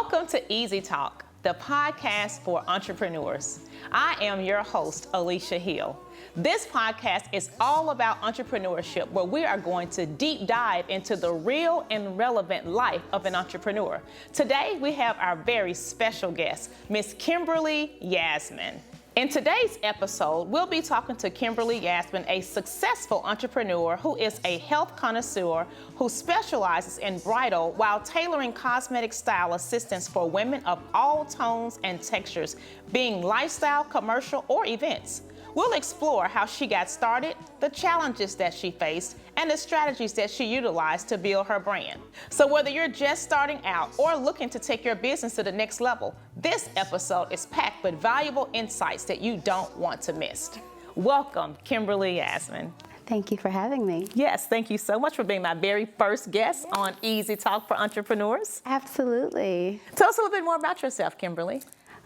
Welcome to Easy Talk, the podcast for entrepreneurs. I am your host, Alicia Hill. This podcast is all about entrepreneurship, where we are going to deep dive into the real and relevant life of an entrepreneur. Today, we have our very special guest, Miss Kimberly Yasmine. In today's episode, we'll be talking to Kimberly Yasmine, a successful entrepreneur who is a health connoisseur who specializes in bridal while tailoring cosmetic style assistance for women of all tones and textures, being lifestyle, commercial, or events. We'll explore how she got started, the challenges that she faced, and the strategies that she utilized to build her brand. So whether you're just starting out or looking to take your business to the next level, this episode is packed with valuable insights that you don't want to miss. Welcome, Kimberly Yasmine. Thank you for having me. Yes, thank you so much for being my very first guest on Easy Talk for Entrepreneurs. Absolutely. Tell us a little bit more about yourself, Kimberly.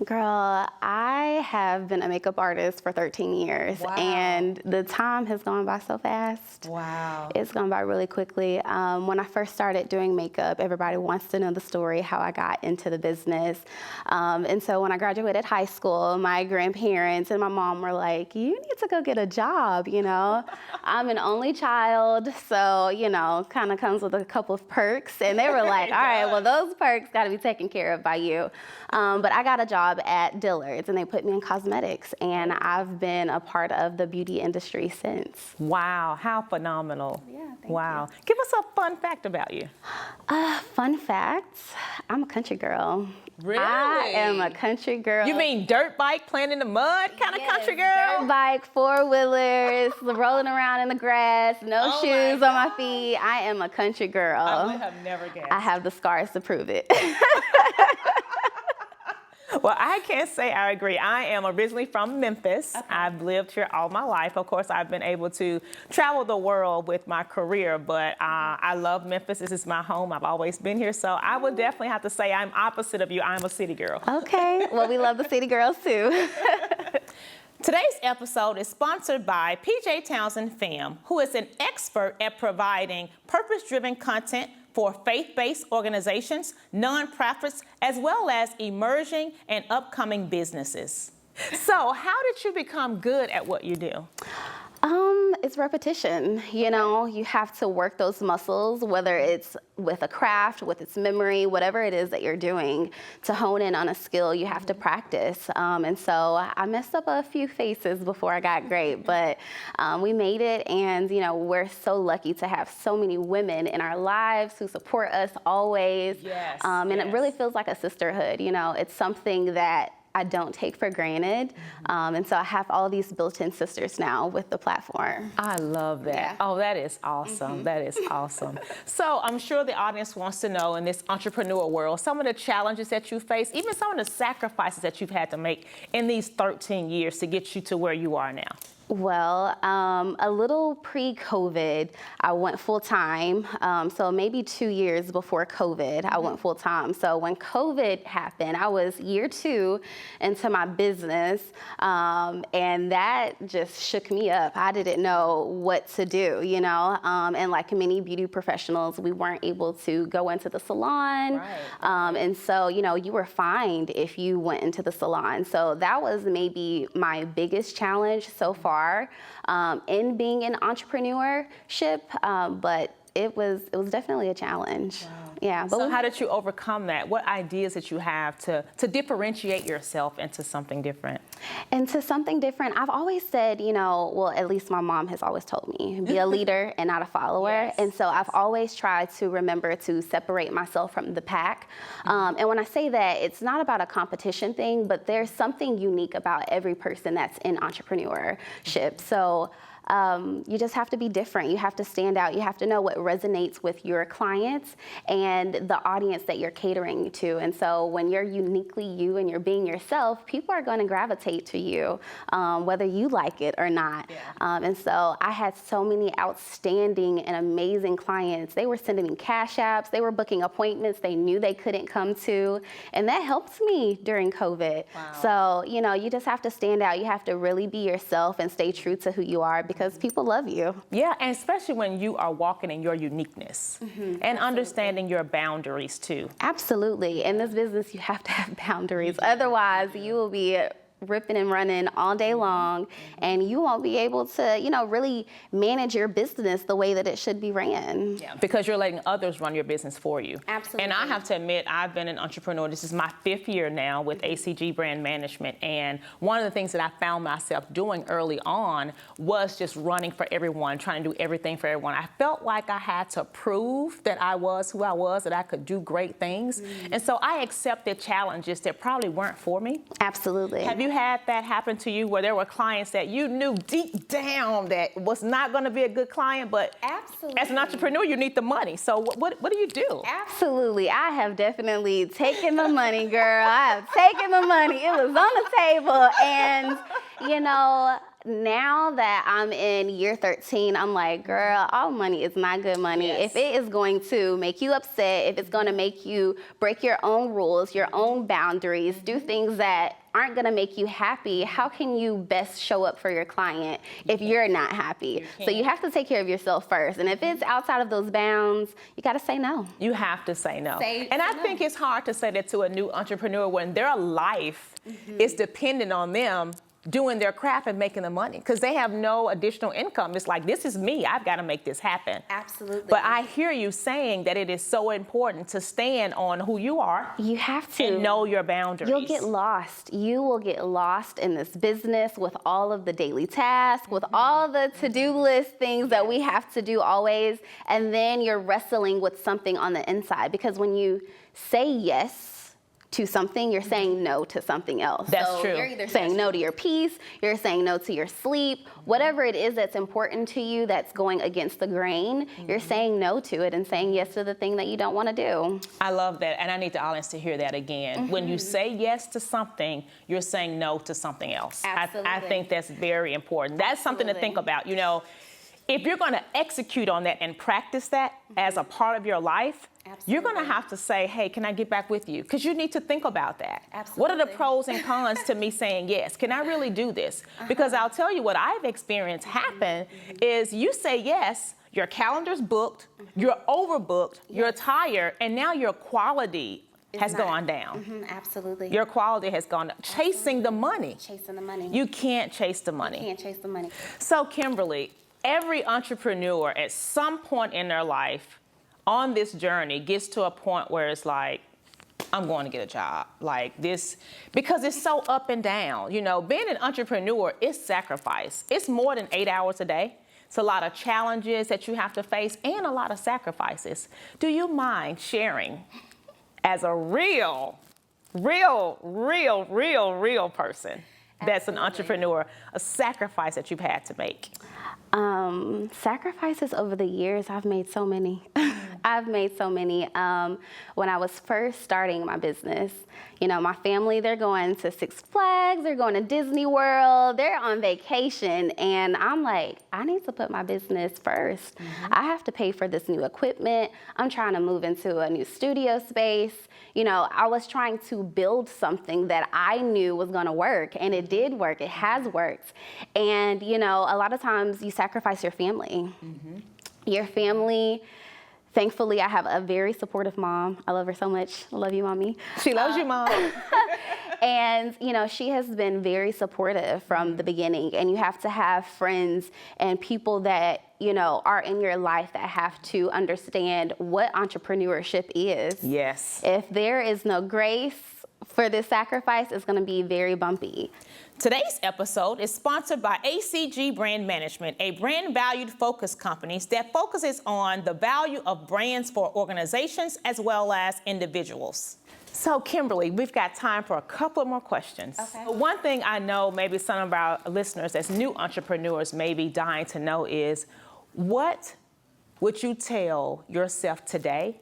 Girl, I have been a makeup artist for 13 years, Wow. And the time has gone by so fast. Wow. It's gone by really quickly. When I first started doing makeup, everybody wants to know the story, how I got into the business. And so when I graduated high school, my grandparents and my mom were like, you need to go get a job, you know. I'm an only child, so, you know, kind of comes with a couple of perks. And they were like, all right, well, those perks got to be taken care of by you. But I got a job at Dillard's, and they put me in cosmetics, and I've been a part of the beauty industry since. Wow, how phenomenal. Yeah, thank wow. Give us a fun fact about you. Fun facts, I'm a country girl. Really? I am a country girl. You mean dirt bike, playing in the mud kind of country girl? Dirt bike, four-wheelers, rolling around in the grass, no shoes on my feet. I am a country girl. I would have never guessed. I have the scars to prove it. Well, I can't say I agree. I am originally from Memphis. Okay. I've lived here all my life. Of course, I've been able to travel the world with my career, but I love Memphis. This is my home. I've always been here. So I would definitely have to say I'm opposite of you. I'm a city girl. Okay. Well, we love the city girls too. Today's episode is sponsored by PJ Townsend Fam, who is an expert at providing purpose-driven content for faith-based organizations, nonprofits, as well as emerging and upcoming businesses. So how did you become good at what you do? It's repetition. You know, you have to work those muscles, whether it's with a craft, with its memory, whatever it is that you're doing. To hone in on a skill, you have to practice. And so I messed up a few faces before I got great, but we made it. And, you know, we're so lucky to have so many women in our lives who support us always. Yes, and it really feels like a sisterhood. You know, it's something that I don't take for granted. And so I have all these built-in sisters now with the platform. I love that. Yeah. Oh, that is awesome. That is awesome. So I'm sure the audience wants to know, in this entrepreneur world, some of the challenges that you face, even some of the sacrifices that you've had to make in these 13 years to get you to where you are now. Well, a little pre-COVID, I went full-time. So maybe 2 years before COVID, I went full-time. So when COVID happened, I was year 2 into my business, and that just shook me up. I didn't know what to do, you know, and like many beauty professionals, we weren't able to go into the salon. Right. And so, you know, you were fined if you went into the salon. So that was maybe my biggest challenge so far. In being in entrepreneurship, but it was definitely a challenge. Wow. Yeah. But so how did you overcome that? What ideas did you have to differentiate yourself into something different? Into something different, I've always said, you know, well, at least my mom has always told me, be a leader and not a follower. Yes. And so I've always tried to remember to separate myself from the pack. And when I say that, it's not about a competition thing, but there's something unique about every person that's in entrepreneurship. So you just have to be different. You have to stand out. You have to know what resonates with your clients and the audience that you're catering to. And so when you're uniquely you and you're being yourself, people are going to gravitate to you, whether you like it or not. Yeah. And so I had so many outstanding and amazing clients. They were sending me cash apps. They were booking appointments they knew they couldn't come to. And that helped me during COVID. Wow. So, you know, you just have to stand out. You have to really be yourself and stay true to who you are, because people love you. Yeah, and especially when you are walking in your uniqueness and understanding your boundaries too. Absolutely. In this business, you have to have boundaries. Otherwise, you will be ripping and running all day long, and you won't be able to, really manage your business the way that it should be ran. Yeah, because you're letting others run your business for you. Absolutely. And I have to admit, I've been an entrepreneur. This is my 5th year now with ACG Brand Management. And one of the things that I found myself doing early on was just running for everyone, trying to do everything for everyone. I felt like I had to prove that I was who I was, that I could do great things. And so I accepted challenges that probably weren't for me. Absolutely. Have you had that happen to you where there were clients that you knew deep down that was not going to be a good client, but Absolutely. as an entrepreneur, you need the money. So what do you do? Absolutely. I have definitely taken the money, girl. I have taken the money. It was on the table. And, now that I'm in year 13, I'm like, girl, all money is not good money. Yes. If it is going to make you upset, if it's going to make you break your own rules, your own boundaries, do things that aren't going to make you happy, how can you best show up for your client if you're not happy? So you have to take care of yourself first. And if it's outside of those bounds, you got to say no. You have to say no. Say I no. think it's hard to say that to a new entrepreneur when their life is dependent on them doing their craft and making the money, because they have no additional income. It's like, this is me. I've got to make this happen. Absolutely. But I hear you saying that it is so important to stand on who you are. You have to. And know your boundaries. You'll get lost. You will get lost in this business with all of the daily tasks, with all the to-do list things that we have to do always. And then you're wrestling with something on the inside, because when you say yes to something, you're saying no to something else. That's true. You're either saying no to your peace, you're saying no to your sleep, whatever it is that's important to you that's going against the grain, you're saying no to it and saying yes to the thing that you don't want to do. I love that, and I need the audience to hear that again. When you say yes to something, you're saying no to something else. Absolutely. I think that's very important. That's something to think about. If you're going to execute on that and practice that as a part of your life, you're going to have to say, hey, can I get back with you? Because you need to think about that. Absolutely. What are the pros and cons to me saying yes? Can I really do this? Because I'll tell you what I've experienced happen is you say yes, your calendar's booked, you're overbooked, you're tired, and now your quality has gone down. Absolutely. Your quality has gone down. Chasing the money. Chasing the money. You can't chase the money. You can't chase the money. So, Kimberly, every entrepreneur at some point in their life on this journey gets to a point where it's like, I'm going to get a job like this, because it's so up and down. Being an entrepreneur is sacrifice. It's more than 8 hours a day. It's a lot of challenges that you have to face and a lot of sacrifices. Do you mind sharing, as a real person that's an entrepreneur, a sacrifice that you've had to make? Sacrifices over the years, I've made so many. I've made so many. When I was first starting my business, my family, they're going to Six Flags, they're going to Disney World, they're on vacation. And I'm like, I need to put my business first. I have to pay for this new equipment. I'm trying to move into a new studio space. I was trying to build something that I knew was going to work, and it did work. It has worked. And, a lot of times you sacrifice your family. Your family. Thankfully, I have a very supportive mom. I love her so much. I love you, Mommy. She loves you, Mom. And, she has been very supportive from the beginning. And you have to have friends and people that, are in your life that have to understand what entrepreneurship is. Yes. If there is no grace for this sacrifice, it's going to be very bumpy. Today's episode is sponsored by ACG Brand Management, a brand valued focus company that focuses on the value of brands for organizations as well as individuals. So, Kimberly, we've got time for a couple more questions. Okay. One thing I know maybe some of our listeners as new entrepreneurs may be dying to know is, what would you tell yourself today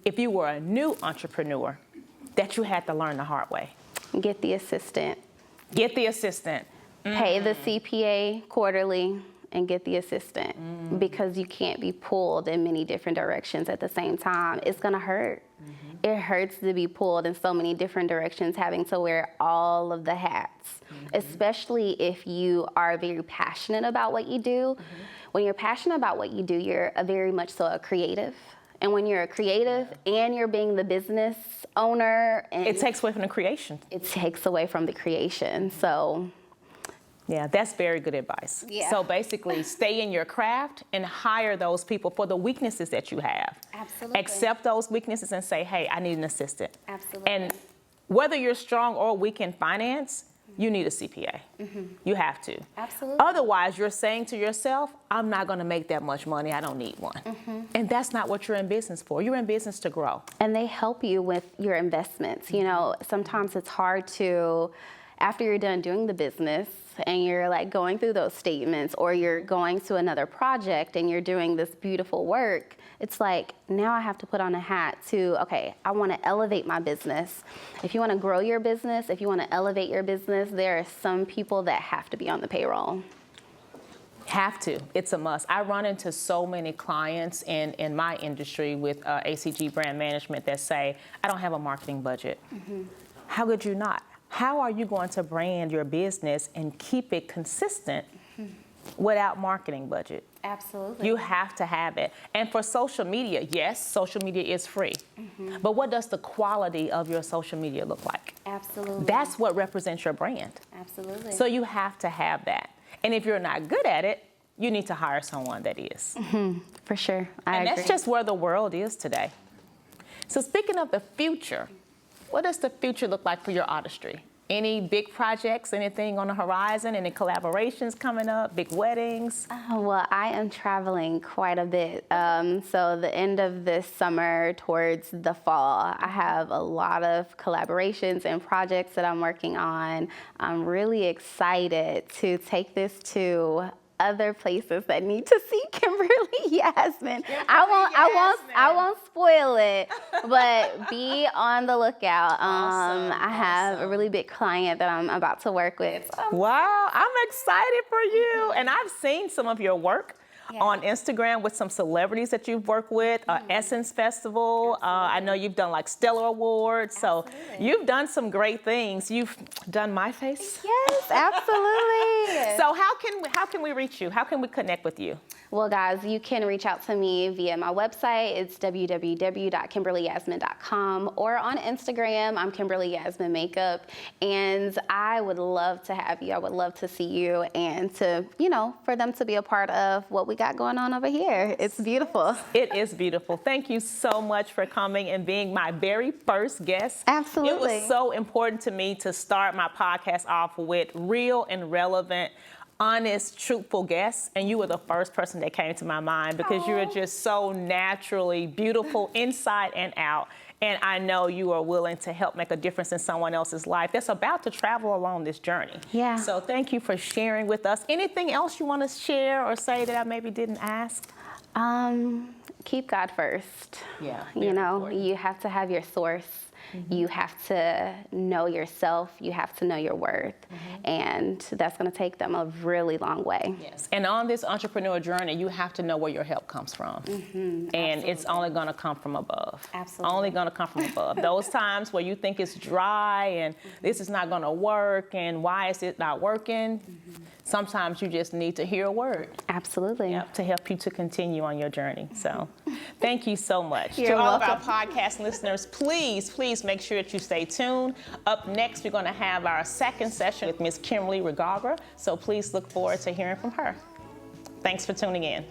if you were a new entrepreneur that you had to learn the hard way? Get the assistant. Get the assistant. Pay the CPA quarterly. and get the assistant because you can't be pulled in many different directions at the same time. It's gonna hurt. It hurts to be pulled in so many different directions, having to wear all of the hats, especially if you are very passionate about what you do. When you're passionate about what you do, you're very much so a creative. And when you're a creative and you're being the business owner, and it takes away from the creation. It takes away from the creation. So yeah, that's very good advice. Yeah. So basically, stay in your craft and hire those people for the weaknesses that you have. Absolutely. Accept those weaknesses and say, hey, I need an assistant. Absolutely. And whether you're strong or weak in finance, you need a CPA. You have to. Absolutely. Otherwise, you're saying to yourself, I'm not going to make that much money. I don't need one. And that's not what you're in business for. You're in business to grow. And they help you with your investments. You know, sometimes it's hard to, after you're done doing the business and you're like going through those statements, or you're going to another project and you're doing this beautiful work, it's like, now I have to put on a hat to, okay, I want to elevate my business. If you want to grow your business, if you want to elevate your business, there are some people that have to be on the payroll. Have to. It's a must. I run into so many clients in my industry with ACG brand management that say, I don't have a marketing budget. How could you not? How are you going to brand your business and keep it consistent without marketing budget? Absolutely. You have to have it. And for social media, yes, social media is free. But what does the quality of your social media look like? Absolutely. That's what represents your brand. Absolutely. So you have to have that. And if you're not good at it, you need to hire someone that is. For sure. I And agree. that's just where the world is today. So speaking of the future, what does the future look like for your artistry? Any big projects, anything on the horizon, any collaborations coming up, big weddings? Well, I am traveling quite a bit. So the end of this summer towards the fall, I have a lot of collaborations and projects that I'm working on. I'm really excited to take this to other places that need to see Kimberly Yasmine. I won't spoil it, but be on the lookout. I have a really big client that I'm about to work with. Wow, I'm excited for you. And I've seen some of your work on Instagram with some celebrities that you've worked with, Essence Festival. I know you've done like Stellar Awards. So you've done some great things. You've done my face. Yes, absolutely. So how can we reach you? How can we connect with you? Well, guys, you can reach out to me via my website. It's www.kimberlyyasmine.com, or on Instagram, I'm Kimberly Yasmine Makeup. And I would love to have you. I would love to see you and to, for them to be a part of what we got going on over here. It's beautiful. It is beautiful. Thank you so much for coming and being my very first guest. Absolutely. It was so important to me to start my podcast off with real and relevant, honest, truthful guests, and you were the first person that came to my mind because you were just so naturally beautiful inside and out. And I know you are willing to help make a difference in someone else's life that's about to travel along this journey. Yeah. So thank you for sharing with us. Anything else you want to share or say that I maybe didn't ask? Keep God first. Yeah. You have to have your source. You have to know yourself. You have to know your worth. And that's going to take them a really long way. Yes. And on this entrepreneur journey, you have to know where your help comes from. And it's only going to come from above. Absolutely. Only going to come from above. Those times where you think it's dry and this is not going to work and why is it not working? Sometimes you just need to hear a word. Absolutely. To help you to continue on your journey. So thank you so much. You're to all welcome. of our podcast listeners, please make sure that you stay tuned. Up next, we're going to have our second session with Miss Kimberly Yasmine. So please look forward to hearing from her. Thanks for tuning in.